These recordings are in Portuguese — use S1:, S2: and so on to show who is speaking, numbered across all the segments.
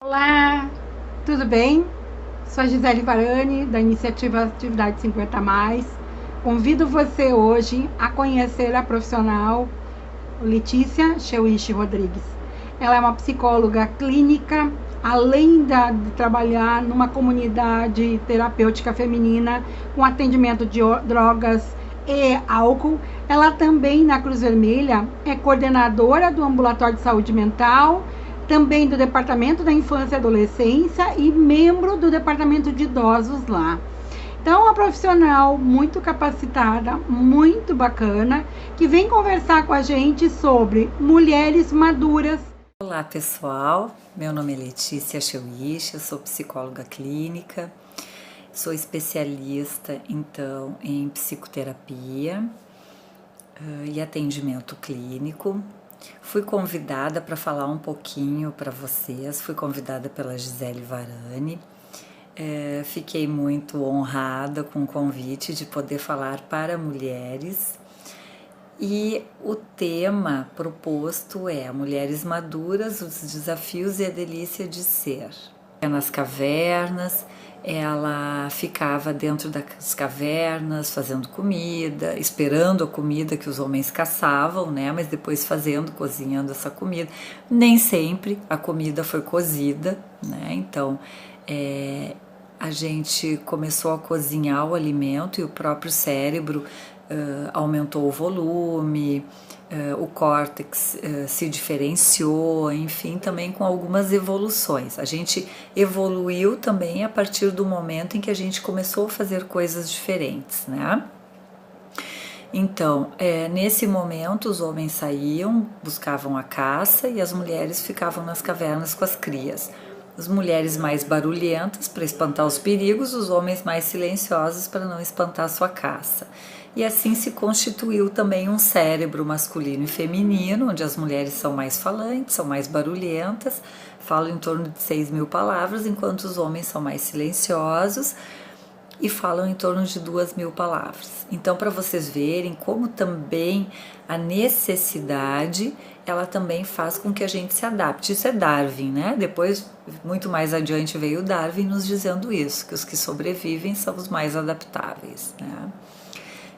S1: Olá, tudo bem? Sou a Gisele Varani, da iniciativa Atividade 50 Mais. Convido você hoje a conhecer a profissional Letícia Cheuishi Rodrigues. Ela é uma psicóloga clínica, além de trabalhar numa comunidade terapêutica feminina com atendimento de drogas e álcool. Ela também, na Cruz Vermelha, é coordenadora do Ambulatório de Saúde Mental, também do Departamento da Infância e Adolescência e membro do Departamento de Idosos lá. Então, uma profissional muito capacitada, muito bacana, que vem conversar com a gente sobre mulheres maduras.
S2: Olá pessoal, meu nome é Letícia Cheuishi, eu sou psicóloga clínica, sou especialista então em psicoterapia e atendimento clínico. Fui convidada para falar um pouquinho para vocês, fui convidada pela Gisele Varani. Fiquei muito honrada com o convite de poder falar para mulheres. E o tema proposto é Mulheres Maduras, os desafios e a delícia de ser. Nas cavernas, ela ficava dentro das cavernas fazendo comida, esperando a comida que os homens caçavam, né? Mas depois cozinhando essa comida. Nem sempre a comida foi cozida, né? Então, a gente começou a cozinhar o alimento e o próprio cérebro aumentou o volume, o córtex se diferenciou, enfim, também com algumas evoluções. A gente evoluiu também a partir do momento em que a gente começou a fazer coisas diferentes, né? Então, nesse momento, os homens saíam, buscavam a caça e as mulheres ficavam nas cavernas com as crias. As mulheres mais barulhentas para espantar os perigos, os homens mais silenciosos para não espantar a sua caça. E assim se constituiu também um cérebro masculino e feminino, onde as mulheres são mais falantes, são mais barulhentas, falam em torno de 6.000 palavras, enquanto os homens são mais silenciosos e falam em torno de 2.000 palavras. Então, para vocês verem como também a necessidade, ela também faz com que a gente se adapte. Isso é Darwin, né? Depois, muito mais adiante, veio Darwin nos dizendo isso, que os que sobrevivem são os mais adaptáveis, né?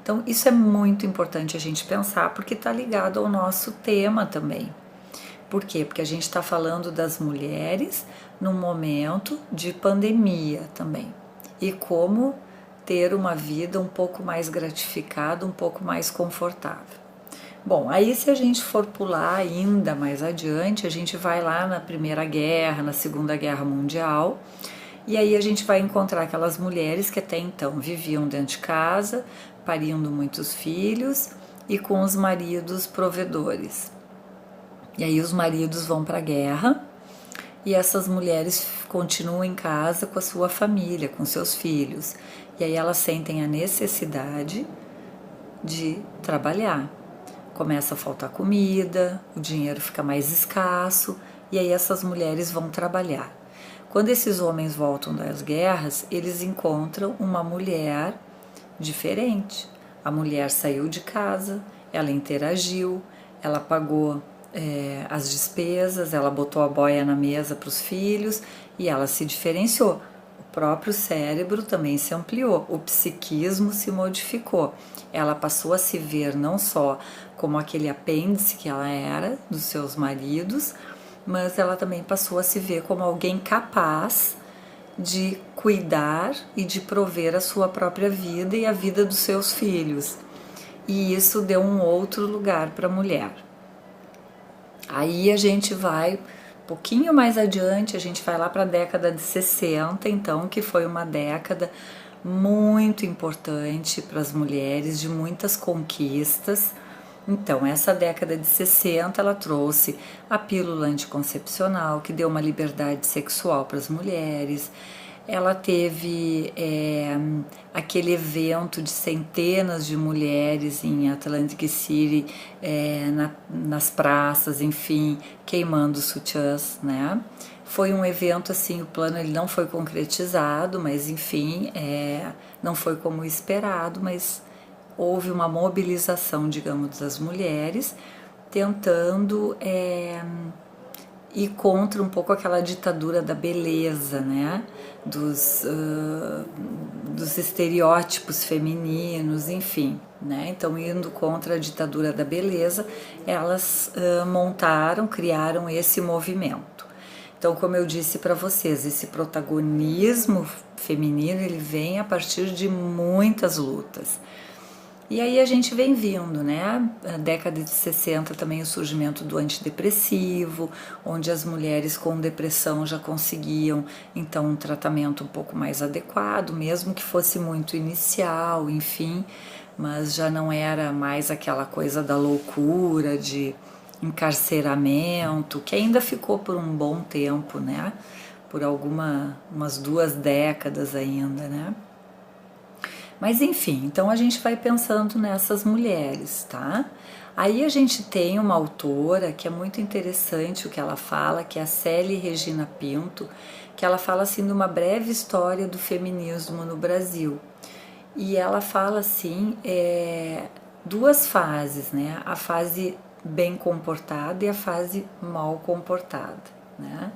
S2: Então, isso é muito importante a gente pensar, porque está ligado ao nosso tema também. Por quê? Porque a gente está falando das mulheres num momento de pandemia também. E como ter uma vida um pouco mais gratificada, um pouco mais confortável. Bom, aí se a gente for pular ainda mais adiante, a gente vai lá na Primeira Guerra, na Segunda Guerra Mundial, e aí a gente vai encontrar aquelas mulheres que até então viviam dentro de casa, parindo muitos filhos e com os maridos provedores. E aí os maridos vão para a guerra e essas mulheres continuam em casa com a sua família, com seus filhos. E aí elas sentem a necessidade de trabalhar. Começa a faltar comida, o dinheiro fica mais escasso e aí essas mulheres vão trabalhar. Quando esses homens voltam das guerras, eles encontram uma mulher diferente. A mulher saiu de casa, ela interagiu, ela pagou as despesas, ela botou a boia na mesa para os filhos e ela se diferenciou. O próprio cérebro também se ampliou, o psiquismo se modificou. Ela passou a se ver não só como aquele apêndice que ela era dos seus maridos, mas ela também passou a se ver como alguém capaz de cuidar e de prover a sua própria vida e a vida dos seus filhos. E isso deu um outro lugar para a mulher. Aí a gente vai um pouquinho mais adiante, a gente vai lá para a década de 60, então, que foi uma década muito importante para as mulheres, de muitas conquistas. Então, essa década de 60, ela trouxe a pílula anticoncepcional, que deu uma liberdade sexual para as mulheres. Ela teve aquele evento de centenas de mulheres em Atlantic City, nas praças, enfim, queimando sutiãs, né? Foi um evento assim, o plano ele não foi concretizado, mas enfim, não foi como esperado, mas houve uma mobilização, digamos, das mulheres tentando e contra um pouco aquela ditadura da beleza, né? Dos estereótipos femininos, enfim, né? Então, indo contra a ditadura da beleza, elas criaram esse movimento. Então, como eu disse para vocês, esse protagonismo feminino, ele vem a partir de muitas lutas. E aí a gente vem vindo, né? Na década de 60 também o surgimento do antidepressivo, onde as mulheres com depressão já conseguiam então um tratamento um pouco mais adequado, mesmo que fosse muito inicial, enfim, mas já não era mais aquela coisa da loucura, de encarceramento, que ainda ficou por um bom tempo, né? Por umas 2 décadas ainda, né? Mas enfim, então a gente vai pensando nessas mulheres, tá? Aí a gente tem uma autora que é muito interessante o que ela fala, que é a Célia Regina Pinto, que ela fala assim de uma breve história do feminismo no Brasil. E ela fala assim, 2 fases, né? A fase bem comportada e a fase mal comportada, né?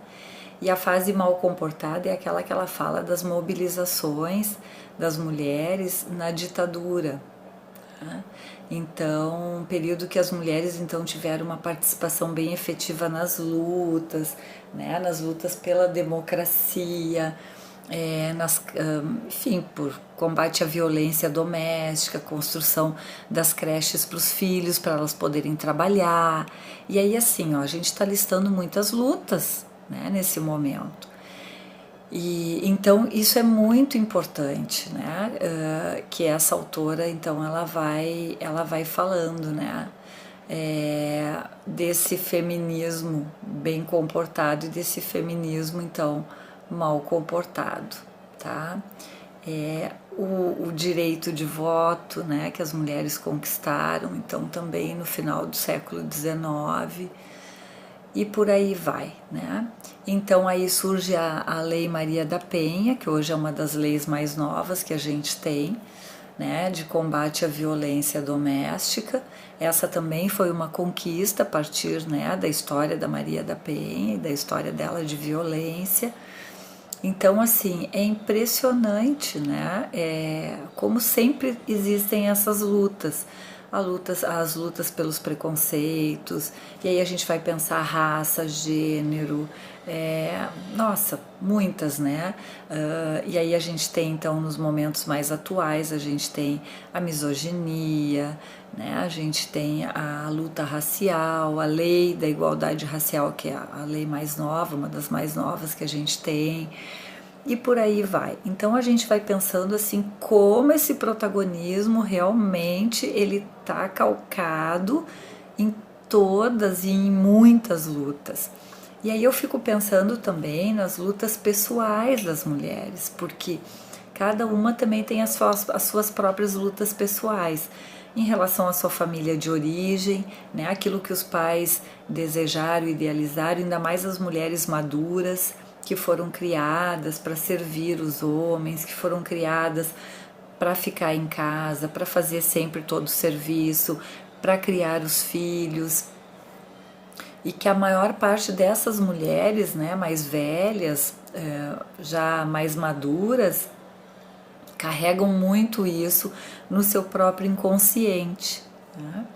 S2: E a fase mal comportada é aquela que ela fala das mobilizações das mulheres na ditadura. Tá? Então, um período que as mulheres então tiveram uma participação bem efetiva nas lutas, né? Nas lutas pela democracia, enfim, por combate à violência doméstica, construção das creches para os filhos, para elas poderem trabalhar. E aí assim, ó, a gente está listando muitas lutas, né, nesse momento. E então isso é muito importante, né? Que essa autora então ela vai falando, né? Desse feminismo bem comportado e desse feminismo então mal comportado, tá? O direito de voto, né? Que as mulheres conquistaram então também no final do século XIX. E por aí vai, né? Então aí surge a Lei Maria da Penha, que hoje é uma das leis mais novas que a gente tem, né, de combate à violência doméstica. Essa também foi uma conquista a partir, né, da história da Maria da Penha e da história dela de violência. Então, assim, é impressionante, né? Como sempre existem essas lutas. As lutas pelos preconceitos, e aí a gente vai pensar raça, gênero, nossa, muitas, né? E aí a gente tem, então, nos momentos mais atuais, a gente tem a misoginia, né? A gente tem a luta racial, a lei da igualdade racial, que é a lei mais nova, uma das mais novas que a gente tem, e por aí vai. Então a gente vai pensando assim como esse protagonismo realmente ele tá calcado em todas e em muitas lutas. E aí eu fico pensando também nas lutas pessoais das mulheres, porque cada uma também tem as suas próprias lutas pessoais em relação à sua família de origem, né? Aquilo que os pais desejaram, idealizaram, ainda mais as mulheres maduras, que foram criadas para servir os homens, que foram criadas para ficar em casa, para fazer sempre todo o serviço, para criar os filhos. E que a maior parte dessas mulheres, né, mais velhas, já mais maduras, carregam muito isso no seu próprio inconsciente, né?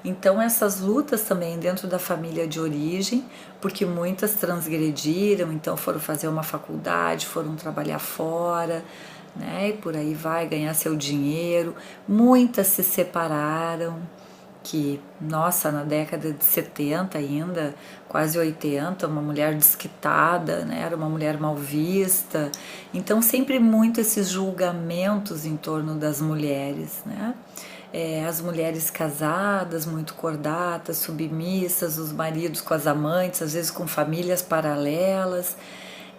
S2: Então essas lutas também dentro da família de origem, porque muitas transgrediram, então foram fazer uma faculdade, foram trabalhar fora, né? E por aí vai, ganhar seu dinheiro. Muitas se separaram, que, nossa, na década de 70 ainda, quase 80, uma mulher desquitada, né? Era uma mulher mal vista. Então sempre muito esses julgamentos em torno das mulheres, né? As mulheres casadas, muito cordatas, submissas, os maridos com as amantes, às vezes com famílias paralelas,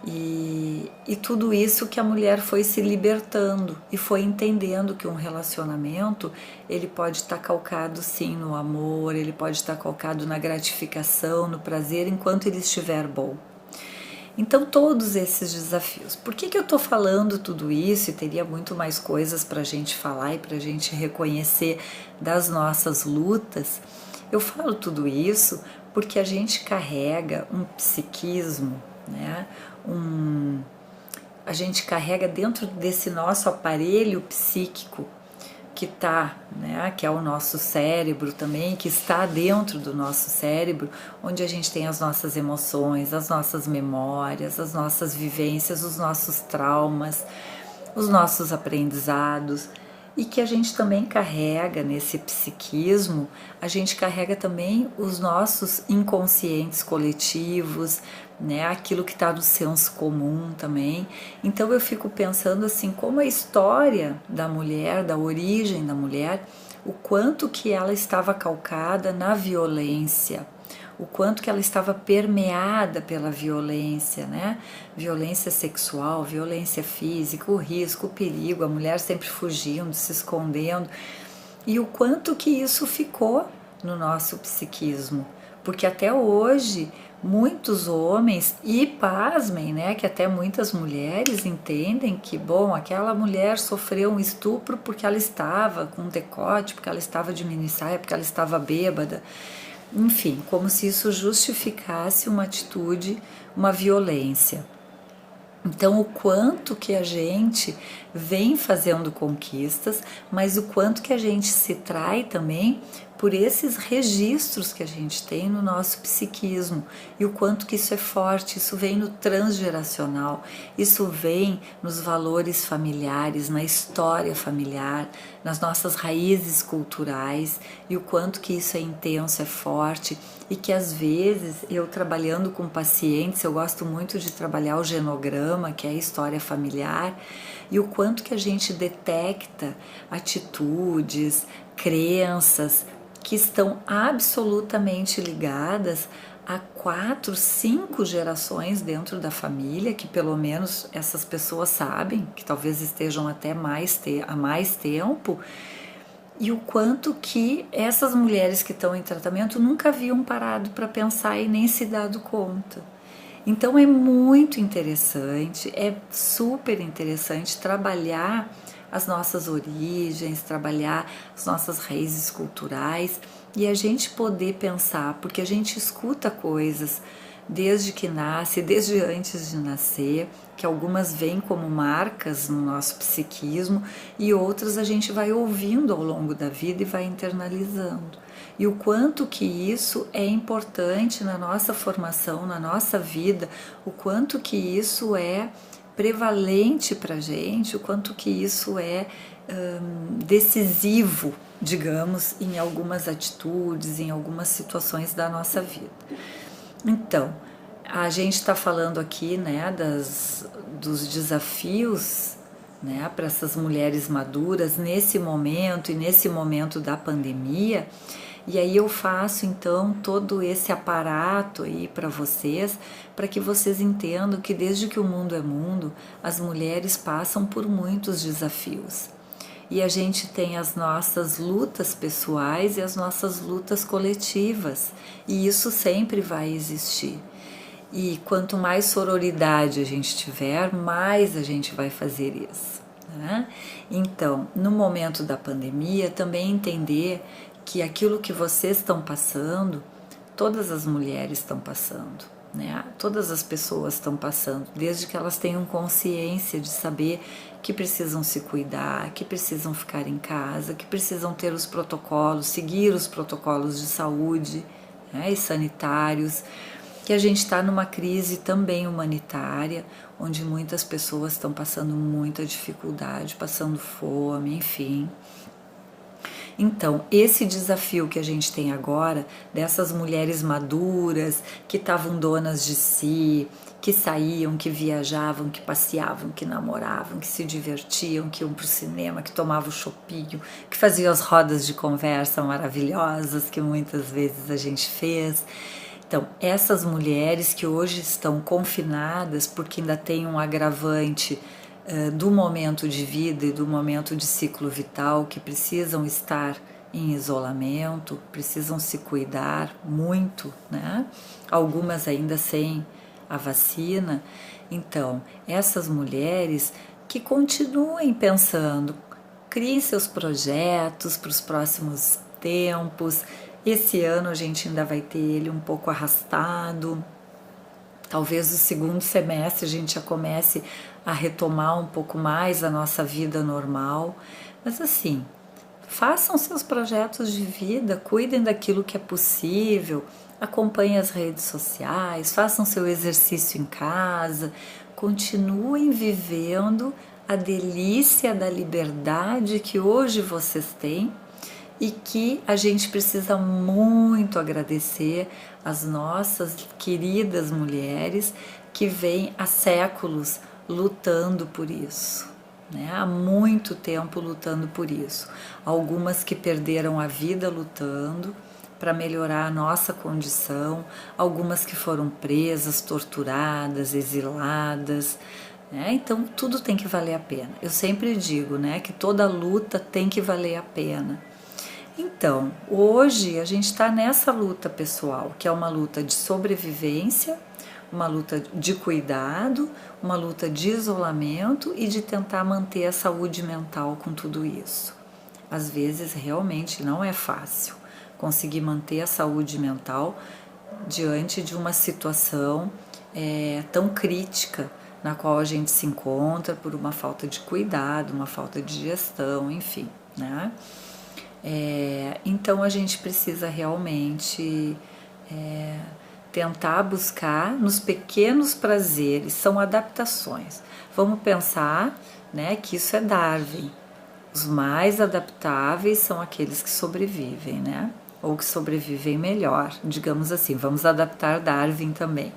S2: e tudo isso que a mulher foi se libertando e foi entendendo que um relacionamento ele pode estar calcado sim no amor, ele pode estar calcado na gratificação, no prazer, enquanto ele estiver bom. Então todos esses desafios. Por que eu estou falando tudo isso? E teria muito mais coisas para a gente falar e para a gente reconhecer das nossas lutas. Eu falo tudo isso porque a gente carrega um psiquismo, né? A gente carrega dentro desse nosso aparelho psíquico que tá, né, que é o nosso cérebro também, que está dentro do nosso cérebro, onde a gente tem as nossas emoções, as nossas memórias, as nossas vivências, os nossos traumas, os nossos aprendizados, e que a gente também carrega nesse psiquismo, a gente carrega também os nossos inconscientes coletivos, né, aquilo que está no senso comum também. Então eu fico pensando assim, como a história da mulher, da origem da mulher, o quanto que ela estava calcada na violência, o quanto que ela estava permeada pela violência, né? Violência sexual, violência física, o risco, o perigo, a mulher sempre fugindo, se escondendo, e o quanto que isso ficou no nosso psiquismo, porque até hoje muitos homens, e pasmem, né, que até muitas mulheres entendem que, bom, aquela mulher sofreu um estupro porque ela estava com um decote, porque ela estava de minissaia, porque ela estava bêbada. Enfim, como se isso justificasse uma atitude, uma violência. Então, o quanto que a gente vem fazendo conquistas, mas o quanto que a gente se trai também por esses registros que a gente tem no nosso psiquismo, e o quanto que isso é forte, isso vem no transgeracional, isso vem nos valores familiares, na história familiar, nas nossas raízes culturais, e o quanto que isso é intenso, é forte, e que às vezes eu trabalhando com pacientes, eu gosto muito de trabalhar o genograma, que é a história familiar, e o quanto que a gente detecta atitudes, crenças que estão absolutamente ligadas a 4, 5 gerações dentro da família, que pelo menos essas pessoas sabem, que talvez estejam até há mais tempo, e o quanto que essas mulheres que estão em tratamento nunca haviam parado para pensar e nem se dado conta. Então é muito interessante, é super interessante trabalhar as nossas origens, trabalhar as nossas raízes culturais e a gente poder pensar, porque a gente escuta coisas desde que nasce, desde antes de nascer, que algumas vêm como marcas no nosso psiquismo e outras a gente vai ouvindo ao longo da vida e vai internalizando. E o quanto que isso é importante na nossa formação, na nossa vida, o quanto que isso é prevalente para a gente, o quanto que isso é decisivo, digamos, em algumas atitudes, em algumas situações da nossa vida. Então, a gente está falando aqui, né, dos desafios, né, para essas mulheres maduras nesse momento e nesse momento da pandemia. E aí eu faço então todo esse aparato aí para vocês, para que vocês entendam que desde que o mundo é mundo, as mulheres passam por muitos desafios. E a gente tem as nossas lutas pessoais e as nossas lutas coletivas, e isso sempre vai existir. E quanto mais sororidade a gente tiver, mais a gente vai fazer isso, né? Então, no momento da pandemia, também entender que aquilo que vocês estão passando, todas as mulheres estão passando, né? Todas as pessoas estão passando, desde que elas tenham consciência de saber que precisam se cuidar, que precisam ficar em casa, que precisam ter os protocolos, seguir os protocolos de saúde, né, e sanitários, que a gente está numa crise também humanitária, onde muitas pessoas estão passando muita dificuldade, passando fome, enfim. Então, esse desafio que a gente tem agora, dessas mulheres maduras, que estavam donas de si, que saíam, que viajavam, que passeavam, que namoravam, que se divertiam, que iam para o cinema, que tomavam chopinho, que faziam as rodas de conversa maravilhosas que muitas vezes a gente fez. Então, essas mulheres que hoje estão confinadas porque ainda tem um agravante do momento de vida e do momento de ciclo vital, que precisam estar em isolamento, precisam se cuidar muito, né? Algumas ainda sem a vacina. Então, essas mulheres que continuem pensando, criem seus projetos para os próximos tempos, Esse ano a gente ainda vai ter ele um pouco arrastado. Talvez o segundo semestre a gente já comece a retomar um pouco mais a nossa vida normal. Mas assim, façam seus projetos de vida, cuidem daquilo que é possível, acompanhem as redes sociais, façam seu exercício em casa, continuem vivendo a delícia da liberdade que hoje vocês têm e que a gente precisa muito agradecer às nossas queridas mulheres que vêm há séculos lutando por isso, né? Há muito tempo lutando por isso. Algumas que perderam a vida lutando para melhorar a nossa condição, algumas que foram presas, torturadas, exiladas, né? Então tudo tem que valer a pena. Eu sempre digo, né, que toda luta tem que valer a pena. Então, hoje a gente está nessa luta pessoal, que é uma luta de sobrevivência, uma luta de cuidado, uma luta de isolamento e de tentar manter a saúde mental com tudo isso. Às vezes realmente não é fácil conseguir manter a saúde mental diante de uma situação tão crítica na qual a gente se encontra por uma falta de cuidado, uma falta de gestão, enfim, né? Então a gente precisa realmente tentar buscar nos pequenos prazeres, são adaptações. Vamos pensar, né, que isso é Darwin. Os mais adaptáveis são aqueles que sobrevivem, né? Ou que sobrevivem melhor, digamos assim. Vamos adaptar Darwin também.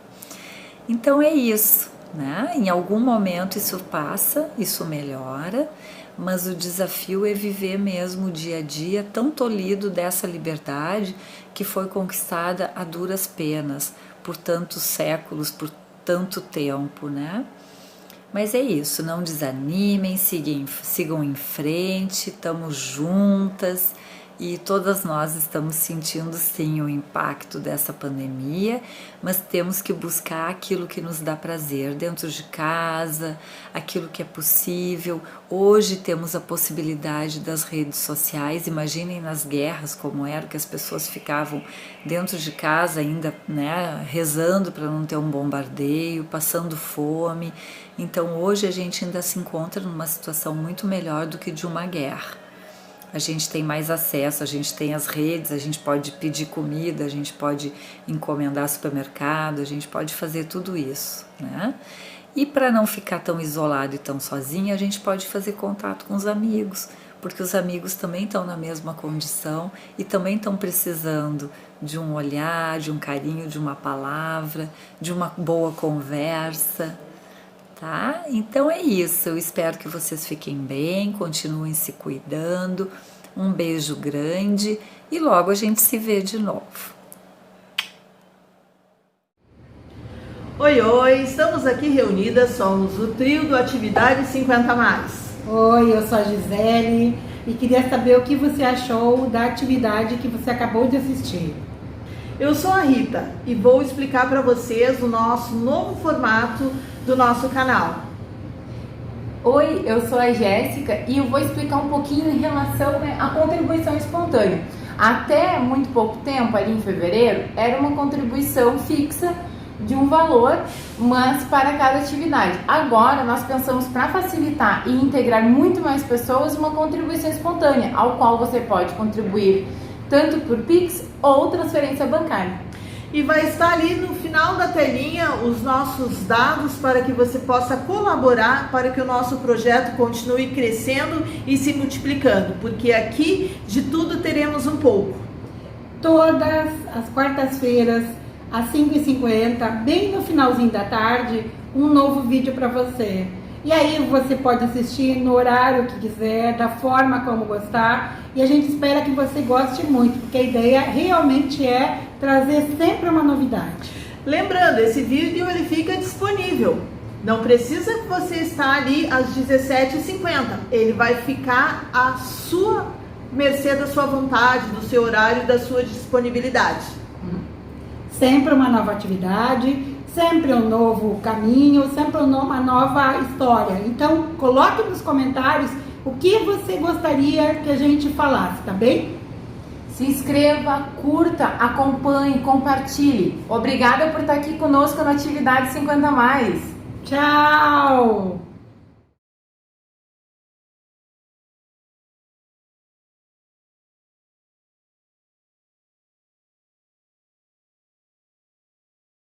S2: Então é isso, né? Em algum momento isso passa, isso melhora, mas o desafio é viver mesmo o dia a dia tão tolhido dessa liberdade que foi conquistada a duras penas por tantos séculos, por tanto tempo, né? Mas é isso, não desanimem, sigam em frente, estamos juntas e todas nós estamos sentindo sim o impacto dessa pandemia, mas temos que buscar aquilo que nos dá prazer dentro de casa, aquilo que é possível. Hoje temos a possibilidade das redes sociais, imaginem nas guerras como era, que as pessoas ficavam dentro de casa ainda, né, rezando para não ter um bombardeio, passando fome. Então hoje a gente ainda se encontra numa situação muito melhor do que de uma guerra. A gente tem mais acesso, a gente tem as redes, a gente pode pedir comida, a gente pode encomendar supermercado, a gente pode fazer tudo isso, né? E para não ficar tão isolado e tão sozinho, a gente pode fazer contato com os amigos, porque os amigos também estão na mesma condição e também estão precisando de um olhar, de um carinho, de uma palavra, de uma boa conversa. Tá? Então é isso, eu espero que vocês fiquem bem, continuem se cuidando, um beijo grande e logo a gente se vê de novo.
S3: Oi, oi, estamos aqui reunidas, somos o trio do Atividade 50+.
S1: Oi, eu sou a Gisele e queria saber o que você achou da atividade que você acabou de assistir.
S3: Eu sou a Rita e vou explicar para vocês o nosso novo formato do nosso canal.
S4: Oi, eu sou a Jéssica e eu vou explicar um pouquinho em relação, né, à contribuição espontânea. Até muito pouco tempo, ali em fevereiro, era uma contribuição fixa de um valor, mas para cada atividade. Agora nós pensamos, para facilitar e integrar muito mais pessoas, uma contribuição espontânea, ao qual você pode contribuir tanto por Pix ou transferência bancária.
S3: E vai estar ali no final da telinha os nossos dados para que você possa colaborar para que o nosso projeto continue crescendo e se multiplicando, porque aqui de tudo teremos um pouco.
S1: Todas as quartas-feiras, às 5h50, bem no finalzinho da tarde, um novo vídeo para você. E aí você pode assistir no horário que quiser, da forma como gostar. E a gente espera que você goste muito, porque a ideia realmente é trazer sempre uma novidade.
S3: Lembrando, esse vídeo ele fica disponível. Não precisa que você estar ali às 17h50. Ele vai ficar à sua mercê, da sua vontade, do seu horário e da sua disponibilidade.
S1: Sempre uma nova atividade, sempre um novo caminho, sempre uma nova história. Então, coloque nos comentários o que você gostaria que a gente falasse, tá bem?
S4: Se inscreva, curta, acompanhe, compartilhe. Obrigada por estar aqui conosco na Atividade 50 Mais.
S1: Tchau!